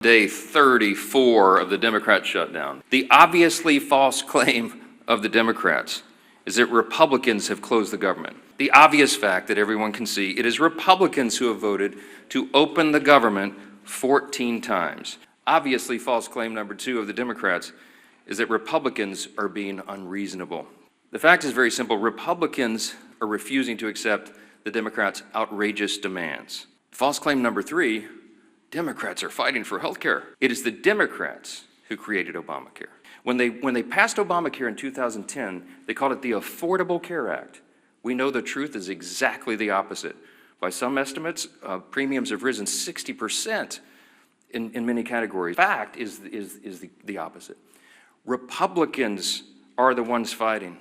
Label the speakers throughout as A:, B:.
A: Day 34 of the Democrat shutdown. The obviously false claim of the Democrats is that Republicans have closed the government. The obvious fact that everyone can see, it is Republicans who have voted to open the government 14 times. Obviously false claim number 2 of the Democrats is that Republicans are being unreasonable. The fact is very simple. Republicans are refusing to accept the Democrats' outrageous demands. False claim number 3, Democrats are fighting for health care. It is the Democrats who created ObamaCare. When they passed ObamaCare in 2010, they called it the Affordable Care Act. We know the truth is exactly the opposite. By some estimates, premiums have risen 60% in many categories. Fact is the opposite. Republicans are the ones fighting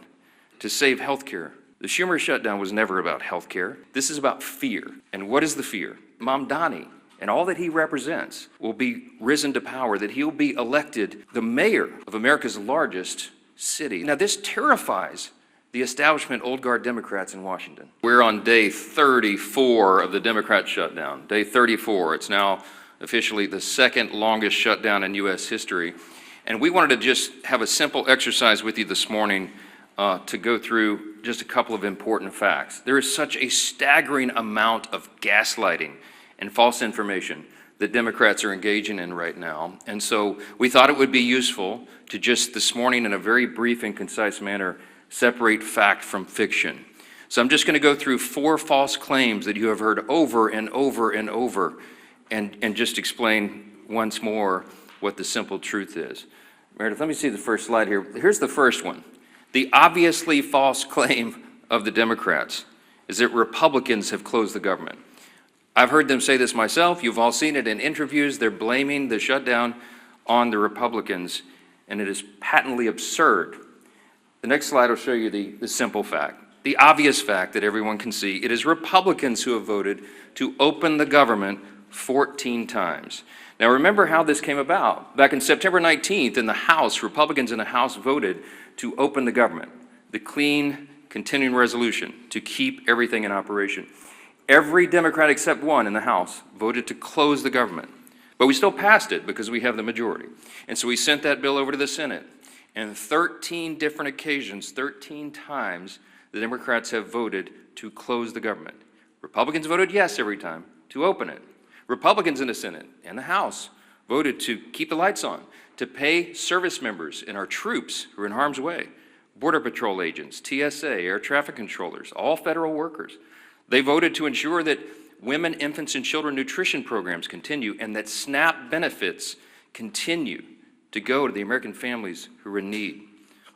A: to save health care. The Schumer shutdown was never about health care. This is about fear. And what is the fear? Mamdani and all that he represents will be risen to power, that he'll be elected the mayor of America's largest city. Now, this terrifies the establishment old guard Democrats in Washington. We're on day 34 of the Democrat shutdown. Day 34. It's now officially the second longest shutdown in U.S. history. And we wanted to just have a simple exercise with you this morning to go through just a couple of important facts. There is such a staggering amount of gaslighting and false information that Democrats are engaging in right now. And so we thought it would be useful to just this morning, in a very brief and concise manner, separate fact from fiction. So I'm just going to go through 4 false claims that you have heard over and over and over, and just explain once more what the simple truth is. Meredith, let me see the first slide here. Here's the first one. The obviously false claim of the Democrats is that Republicans have closed the government. I've heard them say this myself. You've all seen it in interviews. They're blaming the shutdown on the Republicans, and it is patently absurd. The next slide will show you the simple fact, the obvious fact that everyone can see. It is Republicans who have voted to open the government 14 times. Now, remember how this came about. Back in September 19th in the House, Republicans in the House voted to open the government, the clean continuing resolution to keep everything in operation. Every Democrat except one in the House voted to close the government. But we still passed it because we have the majority. And so we sent that bill over to the Senate. And 13 different occasions, 13 times, the Democrats have voted to close the government. Republicans voted yes every time to open it. Republicans in the Senate and the House voted to keep the lights on, to pay service members and our troops who are in harm's way, Border Patrol agents, TSA, air traffic controllers, all federal workers. They voted to ensure that women, infants, and children nutrition programs continue and that SNAP benefits continue to go to the American families who are in need.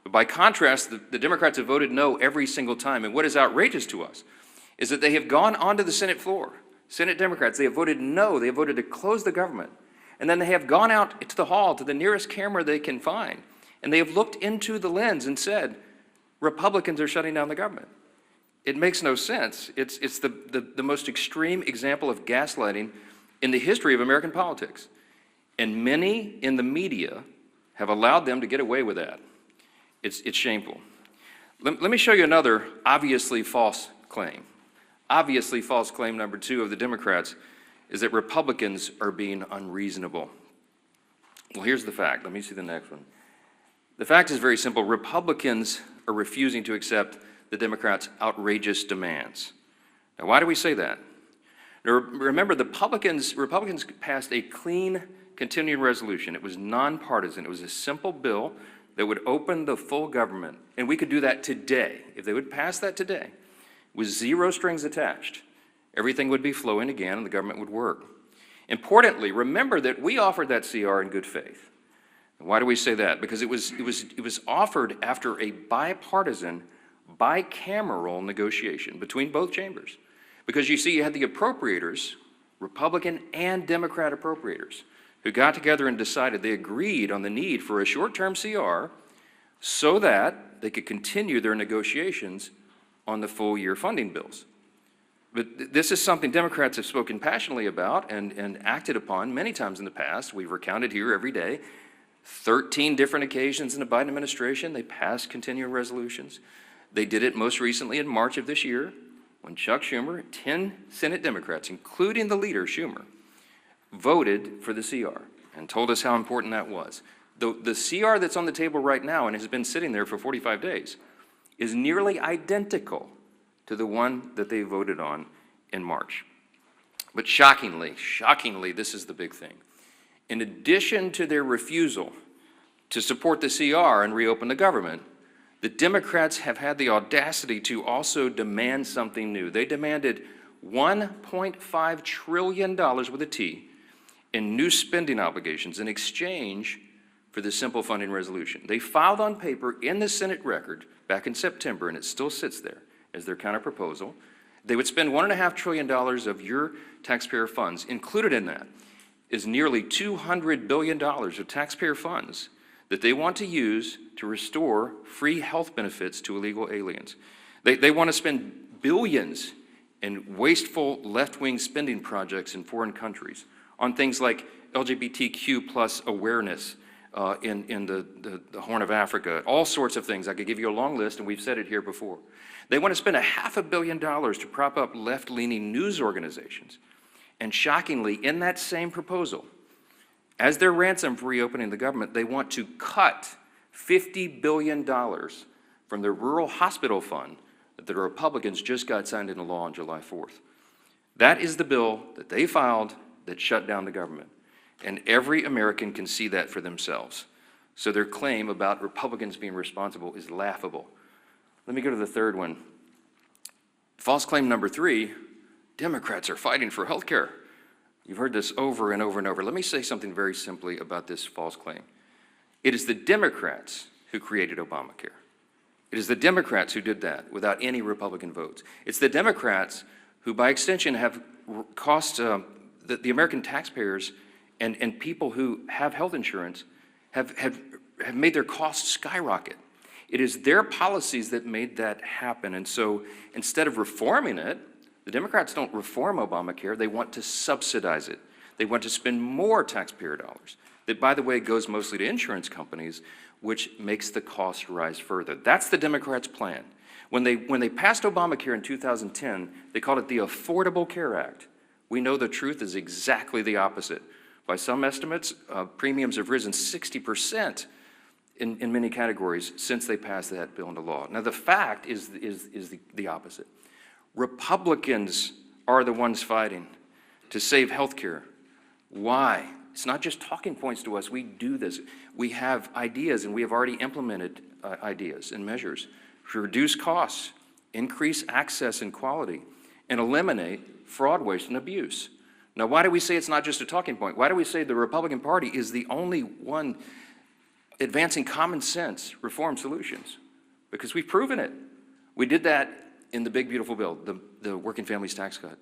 A: But by contrast, the Democrats have voted no every single time. And what is outrageous to us is that they have gone onto the Senate floor. Senate Democrats, they have voted no. They have voted to close the government. And then they have gone out to the hall, to the nearest camera they can find. And they have looked into the lens and said, Republicans are shutting down the government. It makes no sense. It's the most extreme example of gaslighting in the history of American politics. And many in the media have allowed them to get away with that. It's shameful. Let me show you another obviously false claim. Obviously false claim number 2 of the Democrats is that Republicans are being unreasonable. Well, here's the fact. Let me see the next one. The fact is very simple. Republicans are refusing to accept the Democrats' outrageous demands. Now, why do we say that? Now, remember, the Republicans passed a clean continuing resolution. It was nonpartisan. It was a simple bill that would open the full government. And we could do that today. If they would pass that today, with 0 strings attached, everything would be flowing again and the government would work. Importantly, remember that we offered that CR in good faith. And why do we say that? Because it was offered after a bipartisan, bicameral negotiation between both chambers. Because you see, you had the appropriators, Republican and Democrat appropriators, who got together and decided, they agreed on the need for a short-term CR so that they could continue their negotiations on the full-year funding bills. But this is something Democrats have spoken passionately about and acted upon many times in the past. We've recounted here every day. 13 different occasions in the Biden administration, they passed continuing resolutions. They did it most recently in March of this year when Chuck Schumer, 10 Senate Democrats, including the leader, Schumer, voted for the CR. and told us how important that was. The CR that's on the table right now and has been sitting there for 45 days is nearly identical to the one that they voted on in March. But shockingly, this is the big thing. In addition to their refusal to support the CR and reopen the government, the Democrats have had the audacity to also demand something new. They demanded $1.5 trillion with a T in new spending obligations in exchange for the simple funding resolution. They filed on paper in the Senate record back in September, and it still sits there as their counterproposal. They would spend $1.5 trillion of your taxpayer funds. Included in that is nearly $200 billion of taxpayer funds that they want to use to restore free health benefits to illegal aliens. They want to spend billions in wasteful left-wing spending projects in foreign countries on things like LGBTQ plus awareness in the Horn of Africa, all sorts of things. I could give you a long list, and we've said it here before. They want to spend $500 million to prop up left-leaning news organizations. And shockingly, in that same proposal, as their ransom for reopening the government, they want to cut $50 billion from the rural hospital fund that the Republicans just got signed into law on July 4th. That is the bill that they filed that shut down the government. And every American can see that for themselves. So their claim about Republicans being responsible is laughable. Let me go to the third one. False claim number 3, Democrats are fighting for health care. You've heard this over and over and over. Let me say something very simply about this false claim. It is the Democrats who created ObamaCare. It is the Democrats who did that without any Republican votes. It's the Democrats who, by extension, have cost the American taxpayers and people who have health insurance have made their costs skyrocket. It is their policies that made that happen. And so instead of reforming it, the Democrats don't reform Obamacare, they want to subsidize it. They want to spend more taxpayer dollars. That, by the way, goes mostly to insurance companies, which makes the cost rise further. That's the Democrats' plan. When they passed Obamacare in 2010, they called it the Affordable Care Act. We know the truth is exactly the opposite. By some estimates, premiums have risen 60% in many categories since they passed that bill into law. Now, the fact is the opposite. Republicans are the ones fighting to save health care. Why? It's not just talking points to us. We do this. We have ideas, and we have already implemented ideas and measures to reduce costs, increase access and quality, and eliminate fraud, waste, and abuse. Now, why do we say it's not just a talking point? Why do we say the Republican Party is the only one advancing common sense reform solutions? Because we've proven it. We did that in the big, beautiful bill, the Working Families Tax Cut.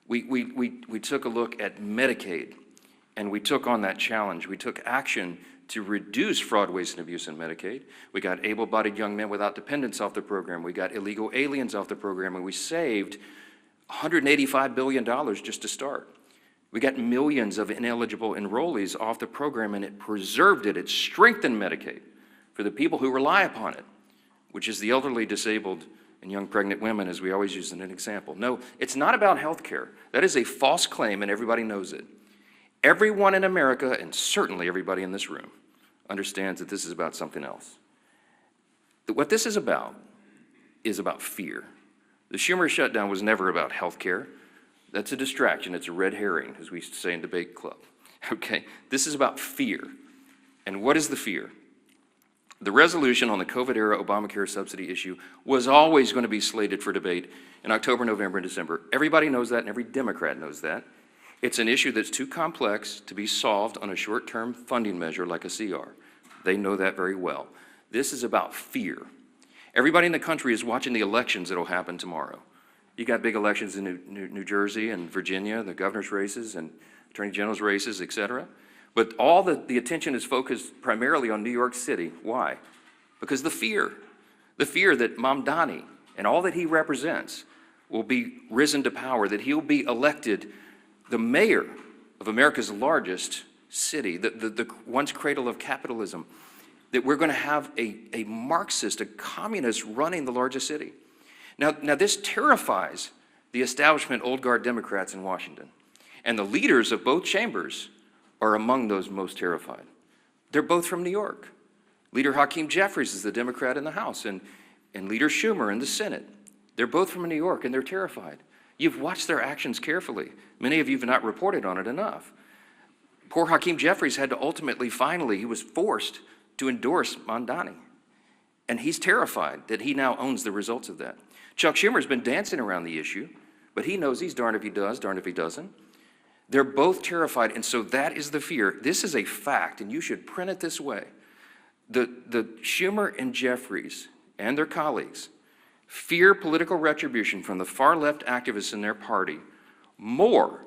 A: We took a look at Medicaid, and we took on that challenge. We took action to reduce fraud, waste, and abuse in Medicaid. We got able-bodied young men without dependents off the program. We got illegal aliens off the program, and we saved $185 billion just to start. We got millions of ineligible enrollees off the program, and it preserved it. It strengthened Medicaid for the people who rely upon it, which is the elderly, disabled, and young pregnant women, as we always use as an example. No, it's not about health care. That is a false claim, and everybody knows it. Everyone in America, and certainly everybody in this room, understands that this is about something else. What this is about fear. The Schumer shutdown was never about health care. That's a distraction. It's a red herring, as we used to say in debate club. Okay, this is about fear. And what is the fear? The resolution on the COVID-era Obamacare subsidy issue was always going to be slated for debate in October, November, and December. Everybody knows that, and every Democrat knows that. It's an issue that's too complex to be solved on a short-term funding measure like a CR. They know that very well. This is about fear. Everybody in the country is watching the elections that will happen tomorrow. You got big elections in New Jersey and Virginia, the governor's races and attorney general's races, et cetera. But all the attention is focused primarily on New York City. Why? Because the fear that Mamdani and all that he represents will be risen to power, that he'll be elected the mayor of America's largest city, the once cradle of capitalism, that we're going to have a Marxist, a communist running the largest city. Now this terrifies the establishment old guard Democrats in Washington. And the leaders of both chambers are among those most terrified. They're both from New York. Leader Hekkim Jeffries is the Democrat in the House, and Leader Schumer in the Senate. They're both from New York, and they're terrified. You've watched their actions carefully. Many of you have not reported on it enough. Poor Hekkim Jeffries had to ultimately, finally, he was forced to endorse Mamdani. And he's terrified that he now owns the results of that. Chuck Schumer's been dancing around the issue, but he knows he's darned if he does, darned if he doesn't. They're both terrified, and so that is the fear. This is a fact, and you should print it this way. The Schumer and Jeffries and their colleagues fear political retribution from the far-left activists in their party more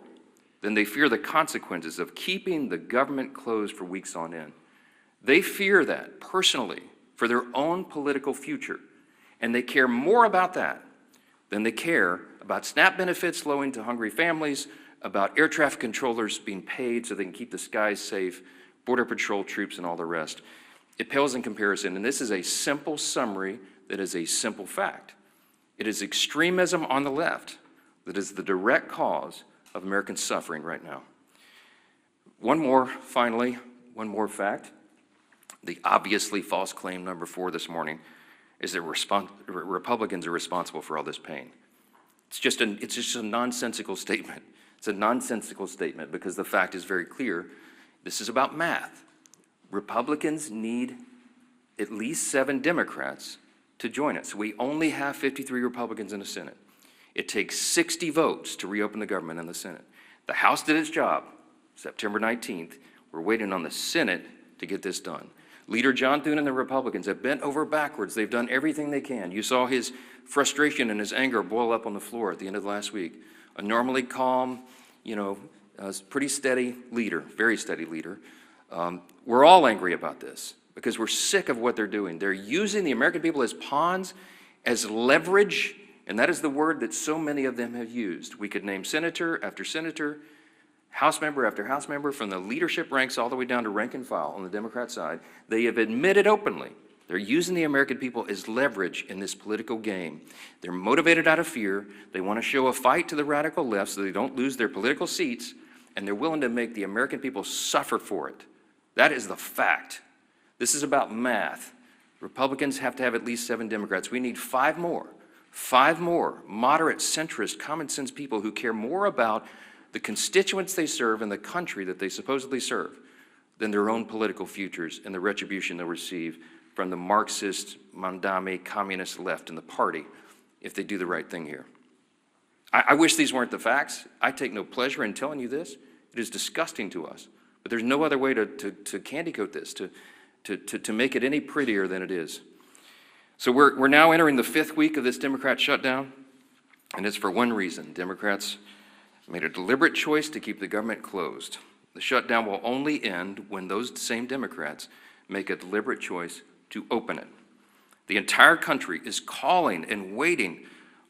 A: than they fear the consequences of keeping the government closed for weeks on end. They fear that personally for their own political future, and they care more about that than they care about SNAP benefits flowing to hungry families, about air traffic controllers being paid so they can keep the skies safe, Border Patrol troops, and all the rest. It pales in comparison, and this is a simple summary that is a simple fact. It is extremism on the left that is the direct cause of American suffering right now. One more fact. The obviously false claim number 4 this morning is that Republicans are responsible for all this pain. It's just a nonsensical statement. It's a nonsensical statement because the fact is very clear. This is about math. Republicans need at least 7 Democrats to join us. We only have 53 Republicans in the Senate. It takes 60 votes to reopen the government in the Senate. The House did its job, September 19th. We're waiting on the Senate to get this done. Leader John Thune and the Republicans have bent over backwards. They've done everything they can. You saw his frustration and his anger boil up on the floor at the end of last week. A normally calm, pretty steady leader, very steady leader. We're all angry about this because we're sick of what they're doing. They're using the American people as pawns, as leverage, and that is the word that so many of them have used. We could name senator after senator, House member after House member, from the leadership ranks all the way down to rank and file on the Democrat side. They have admitted openly they're using the American people as leverage in this political game. They're motivated out of fear. They want to show a fight to the radical left so they don't lose their political seats, and they're willing to make the American people suffer for it. That is the fact. This is about math. Republicans have to have at least 7 Democrats. We need 5 more. 5 more moderate, centrist, common sense people who care more about the constituents they serve and the country that they supposedly serve than their own political futures and the retribution they'll receive from the Marxist, Mamdani, communist left in the party if they do the right thing here. I wish these weren't the facts. I take no pleasure in telling you this. It is disgusting to us. But there's no other way to candy coat this, to make it any prettier than it is. So we're now entering the 5th week of this Democrat shutdown, and it's for one reason. Democrats made a deliberate choice to keep the government closed. The shutdown will only end when those same Democrats make a deliberate choice to open it. The entire country is calling and waiting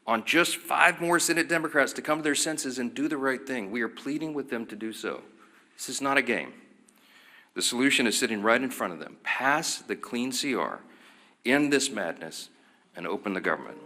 A: on just 5 more Senate Democrats to come to their senses and do the right thing. We are pleading with them to do so. This is not a game. The solution is sitting right in front of them. Pass the clean CR, end this madness, and open the government.